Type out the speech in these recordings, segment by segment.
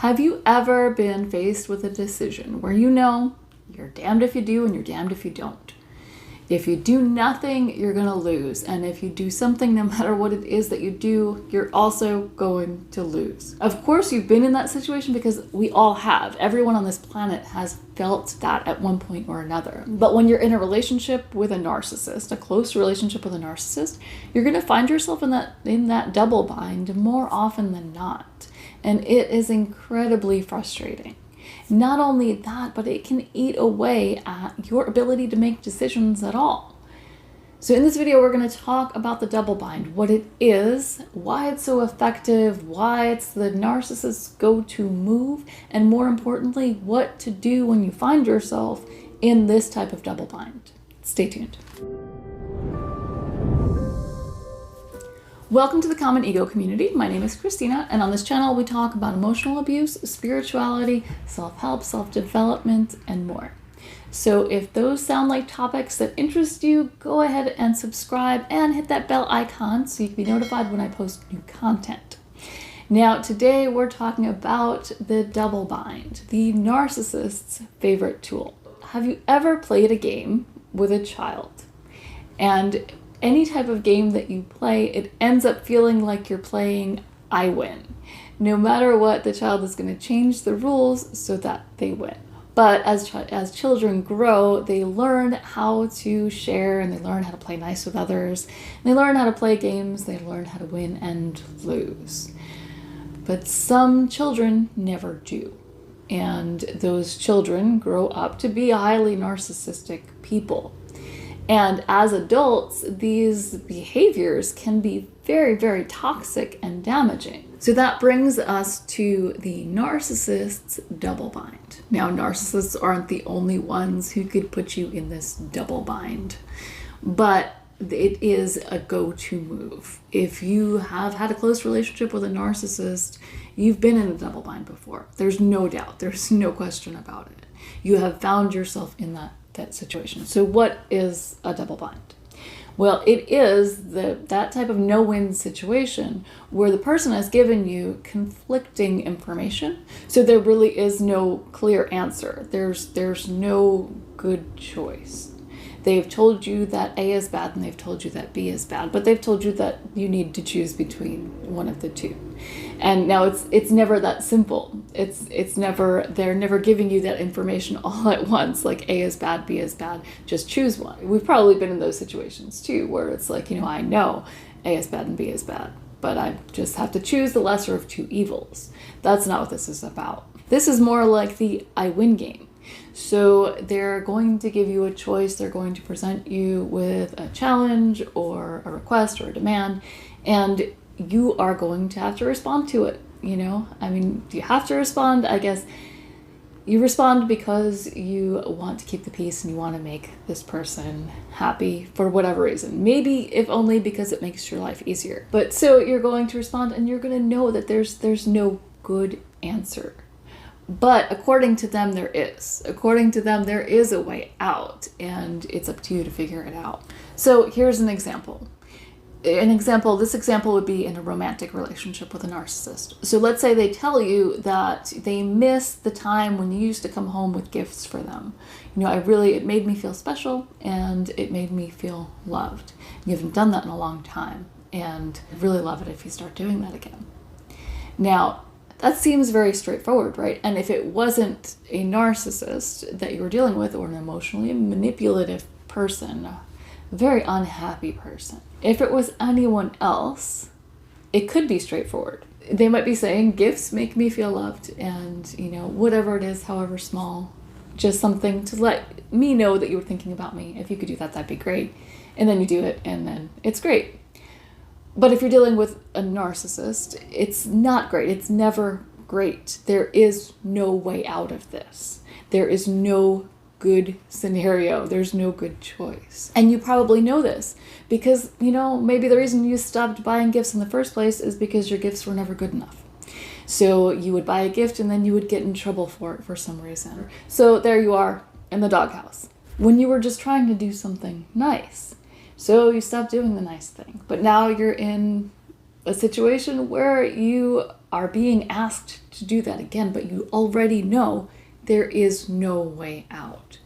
Have you ever been faced with a decision where you know you're damned if you do and you're damned if you don't? If you do nothing, you're going to lose. And if you do something, no matter what it is that you do, you're also going to lose. Of course, you've been in that situation because we all have. Everyone on this planet has felt that at one point or another. But when you're in a relationship with a narcissist, a close relationship with a narcissist, you're going to find yourself in that double bind more often than not. And it is incredibly frustrating. Not only that, but it can eat away at your ability to make decisions at all. So in this video, we're going to talk about the double bind, what it is, why it's so effective, why it's the narcissist's go-to move, and more importantly, what to do when you find yourself in this type of double bind. Stay tuned. Welcome to the Common Ego community. My name is Christina, and on this channel we talk about emotional abuse, spirituality, self-help, self-development, and more. So if those sound like topics that interest you, go ahead and subscribe and hit that bell icon so you can be notified when I post new content. Now today we're talking about the double bind, the narcissist's favorite tool. Have you ever played a game with a child? And any type of game that you play, it ends up feeling like you're playing I win. No matter what, the child is going to change the rules so that they win. But as children grow, they learn how to share and they learn how to play nice with others. They learn how to play games, they learn how to win and lose. But some children never do. And those children grow up to be highly narcissistic people. And as adults, these behaviors can be very, very toxic and damaging. So that brings us to the narcissist's double bind. Now, narcissists aren't the only ones who could put you in this double bind, but it is a go-to move. If you have had a close relationship with a narcissist, you've been in a double bind before. There's no doubt. There's no question about it. You have found yourself in that situation. So what is a double bind? Well, it is that type of no-win situation where the person has given you conflicting information. So there really is no clear answer. There's no good choice. They've told you that A is bad and they've told you that B is bad, but they've told you that you need to choose between one of the two. And now it's never that simple. They're never giving you that information all at once, like A is bad, B is bad, just choose one. We've probably been in those situations too, where it's like, I know A is bad and B is bad, but I just have to choose the lesser of two evils. That's not what this is about. This is more like the I win game. So they're going to give you a choice. They're going to present you with a challenge or a request or a demand, and you are going to have to respond to it. You have to respond. I guess you respond because you want to keep the peace and you want to make this person happy for whatever reason. Maybe if only because it makes your life easier. But so you're going to respond and you're going to know that there's no good answer. But according to them, there is. According to them, there is a way out, and it's up to you to figure it out. So here's an example. This example would be in a romantic relationship with a narcissist. So let's say they tell you that they miss the time when you used to come home with gifts for them. It made me feel special, and it made me feel loved. You haven't done that in a long time, and I'd really love it if you start doing that again. Now, that seems very straightforward, right? And if it wasn't a narcissist that you were dealing with, or an emotionally manipulative person, a very unhappy person, if it was anyone else, it could be straightforward. They might be saying, gifts make me feel loved, and whatever it is, however small, just something to let me know that you were thinking about me. If you could do that, that'd be great. And then you do it, and then it's great. But if you're dealing with a narcissist, it's not great. It's never great. There is no way out of this. There is no good scenario. There's no good choice. And you probably know this because, maybe the reason you stopped buying gifts in the first place is because your gifts were never good enough. So you would buy a gift and then you would get in trouble for it for some reason. So there you are in the doghouse when you were just trying to do something nice. So you stopped doing the nice thing, but now you're in a situation where you are being asked to do that again, but you already know there is no way out.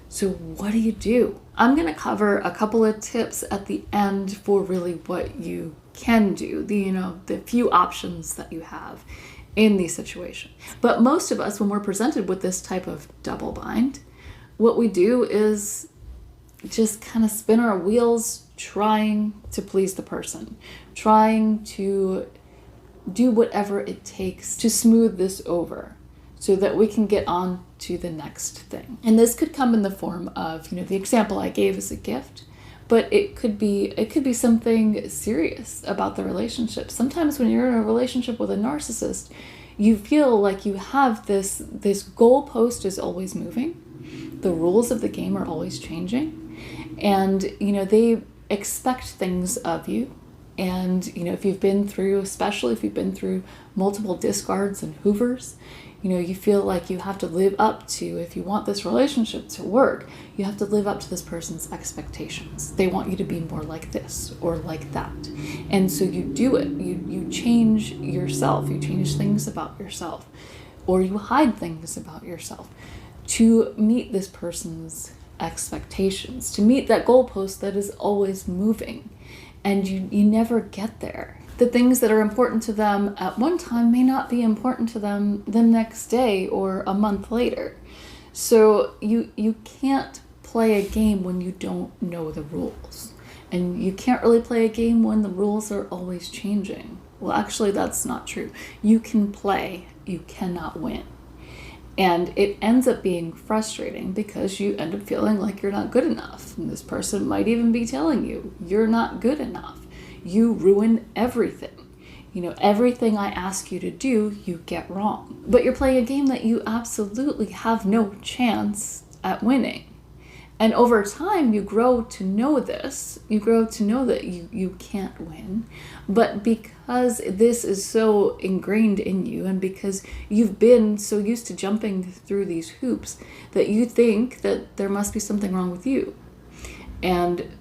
So what do you do? I'm going to cover a couple of tips at the end for really what you can do, the few options that you have in these situations. But most of us, when we're presented with this type of double bind, what we do is just kind of spin our wheels trying to please the person, trying to do whatever it takes to smooth this over so that we can get on to the next thing. And this could come in the form of, the example I gave is a gift, but it could be something serious about the relationship. Sometimes when you're in a relationship with a narcissist, you feel like you have this goalpost is always moving. The rules of the game are always changing. And, they expect things of you. And, especially if you've been through multiple discards and hoovers, you feel like you have to live up to, if you want this relationship to work, you have to live up to this person's expectations. They want you to be more like this or like that. And so you do it. You change yourself. You change things about yourself, or you hide things about yourself to meet this person's expectations, to meet that goalpost that is always moving. And you never get there. The things that are important to them at one time may not be important to them the next day or a month later. So you can't play a game when you don't know the rules. And you can't really play a game when the rules are always changing. Well, actually, that's not true. You can play, you cannot win. And it ends up being frustrating because you end up feeling like you're not good enough. And this person might even be telling you, you're not good enough. You ruin everything. Everything I ask you to do, you get wrong. But you're playing a game that you absolutely have no chance at winning. And over time, you grow to know this. You grow to know that you can't win. But because this is so ingrained in you, and because you've been so used to jumping through these hoops, that you think that there must be something wrong with you. And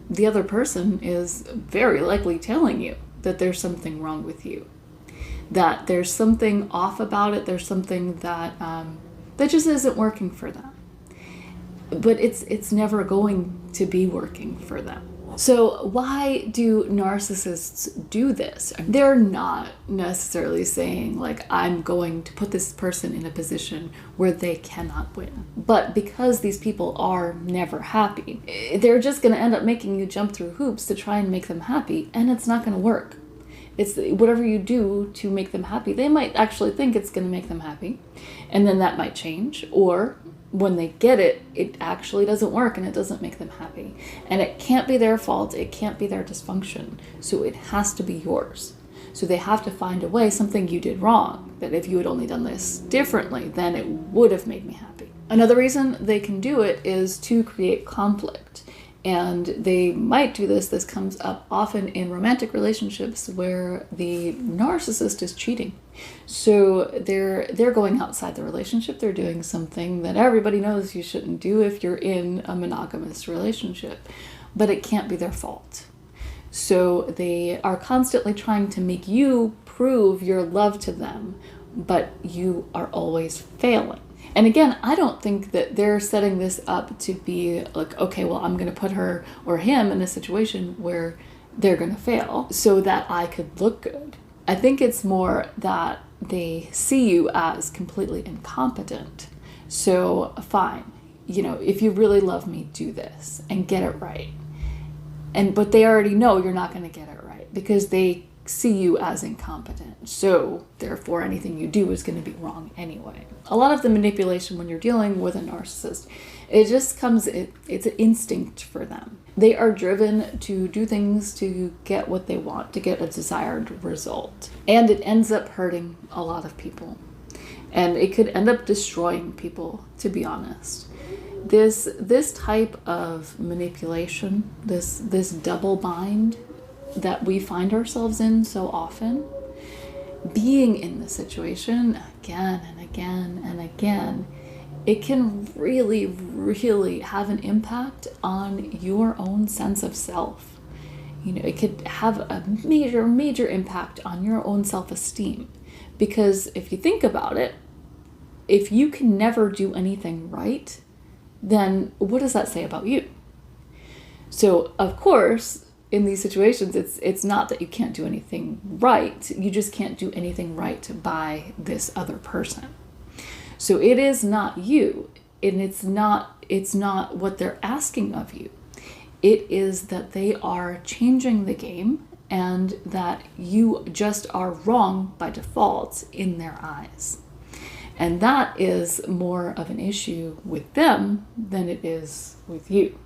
the other person is very likely telling you that there's something wrong with you, that there's something off about it, there's something that just isn't working for them. But it's never going to be working for them. So why do narcissists do this? They're not necessarily saying, like, I'm going to put this person in a position where they cannot win. But because these people are never happy, they're just going to end up making you jump through hoops to try and make them happy, and it's not going to work. It's whatever you do to make them happy. They might actually think it's going to make them happy, and then that might change, or when they get it, it actually doesn't work and it doesn't make them happy. And it can't be their fault, it can't be their dysfunction, so it has to be yours. So they have to find a way, something you did wrong, that if you had only done this differently, then it would have made me happy. Another reason they can do it is to create conflict. And they might do this. This comes up often in romantic relationships where the narcissist is cheating. So they're going outside the relationship. They're doing something that everybody knows you shouldn't do if you're in a monogamous relationship, but it can't be their fault. So they are constantly trying to make you prove your love to them, but you are always failing. And again, I don't think that they're setting this up to be like, okay, well, I'm going to put her or him in a situation where they're going to fail so that I could look good. I think it's more that they see you as completely incompetent. So fine, if you really love me, do this and get it right. But they already know you're not going to get it right because they see you as incompetent. So therefore anything you do is going to be wrong anyway. A lot of the manipulation when you're dealing with a narcissist, it just comes, it's an instinct for them. They are driven to do things to get what they want, to get a desired result. And it ends up hurting a lot of people. And it could end up destroying people, to be honest. This type of manipulation, this double bind that we find ourselves in so often, being in the situation again and again and again, it can really, really have an impact on your own sense of self. it could have a major, major impact on your own self-esteem. Because if you think about it, if you can never do anything right, then what does that say about you? So, of course, in these situations, it's not that you can't do anything right. You just can't do anything right by this other person. So it is not you, and it's not what they're asking of you. It is that they are changing the game and that you just are wrong by default in their eyes. And that is more of an issue with them than it is with you.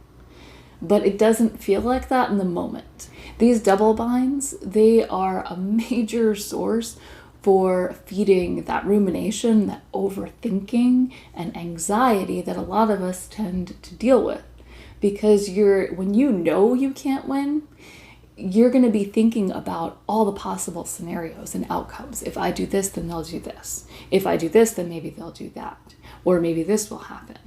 But it doesn't feel like that in the moment. These double binds, they are a major source for feeding that rumination, that overthinking, and anxiety that a lot of us tend to deal with. Because when you know you can't win, you're going to be thinking about all the possible scenarios and outcomes. If I do this, then they'll do this. If I do this, then maybe they'll do that. Or maybe this will happen.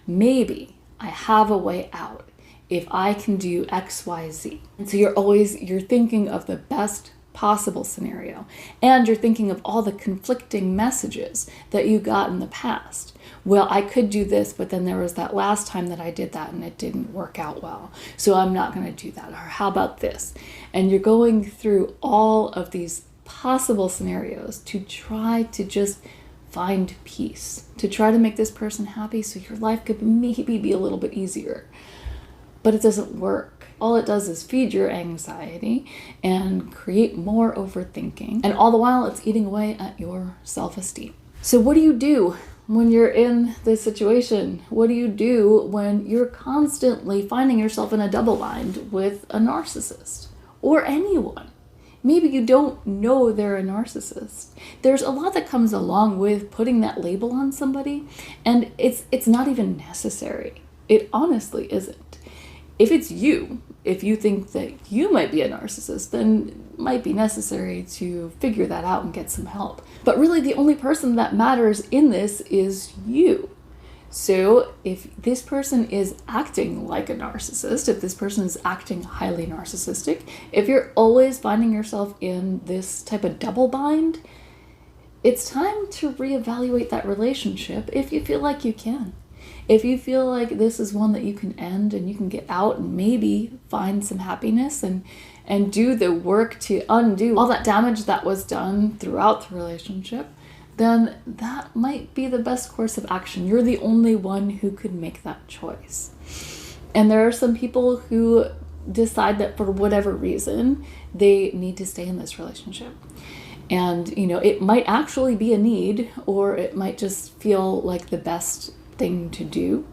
Maybe I have a way out if I can do X, Y, Z. And so you're thinking of the best possible scenario. And you're thinking of all the conflicting messages that you got in the past. Well, I could do this, but then there was that last time that I did that and it didn't work out well. So I'm not going to do that. Or how about this? And you're going through all of these possible scenarios to try to just find peace, to try to make this person happy so your life could maybe be a little bit easier. But it doesn't work. All it does is feed your anxiety and create more overthinking. And all the while, it's eating away at your self-esteem. So what do you do when you're in this situation? What do you do when you're constantly finding yourself in a double bind with a narcissist or anyone? Maybe you don't know they're a narcissist. There's a lot that comes along with putting that label on somebody, and it's not even necessary. It honestly isn't. If it's you, if you think that you might be a narcissist, then it might be necessary to figure that out and get some help. But really, the only person that matters in this is you. So if this person is acting like a narcissist, if this person is acting highly narcissistic, if you're always finding yourself in this type of double bind, it's time to reevaluate that relationship if you feel like you can. If you feel like this is one that you can end and you can get out and maybe find some happiness and do the work to undo all that damage that was done throughout the relationship, then that might be the best course of action. You're the only one who could make that choice. And there are some people who decide that for whatever reason, they need to stay in this relationship. And, it might actually be a need, or it might just feel like the best thing to do.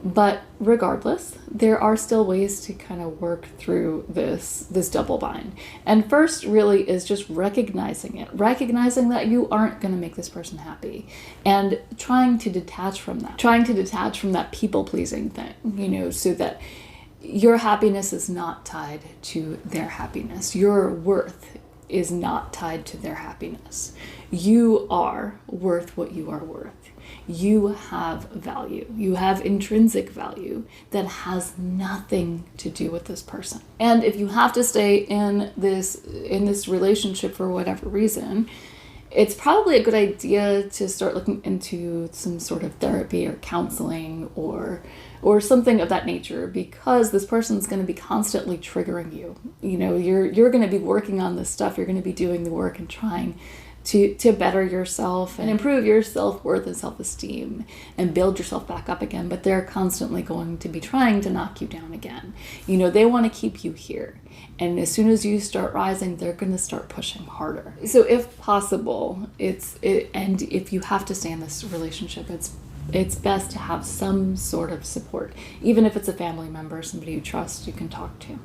But regardless, there are still ways to kind of work through this double bind. And first really is just recognizing it, recognizing that you aren't going to make this person happy, and trying to detach from that people-pleasing thing, so that your happiness is not tied to their happiness. Your worth is not tied to their happiness. You are worth what you are worth. You have value. You have intrinsic value that has nothing to do with this person. And if you have to stay in this relationship for whatever reason, it's probably a good idea to start looking into some sort of therapy or counseling or something of that nature, because this person's going to be constantly triggering you. You're going to be working on this stuff. You're going to be doing the work and trying to better yourself and improve your self-worth and self-esteem and build yourself back up again. But they're constantly going to be trying to knock you down again. They want to keep you here. And as soon as you start rising, they're going to start pushing harder. So if possible, and if you have to stay in this relationship, it's best to have some sort of support, even if it's a family member, somebody you trust, you can talk to.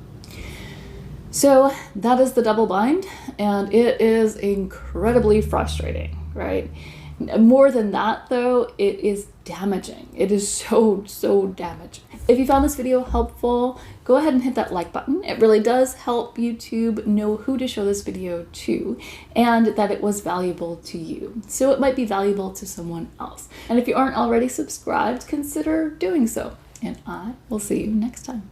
So that is the double bind, and it is incredibly frustrating, right? More than that, though, it is damaging. It is so, so damaging. If you found this video helpful, go ahead and hit that like button. It really does help YouTube know who to show this video to and that it was valuable to you. So it might be valuable to someone else. And if you aren't already subscribed, consider doing so. And I will see you next time.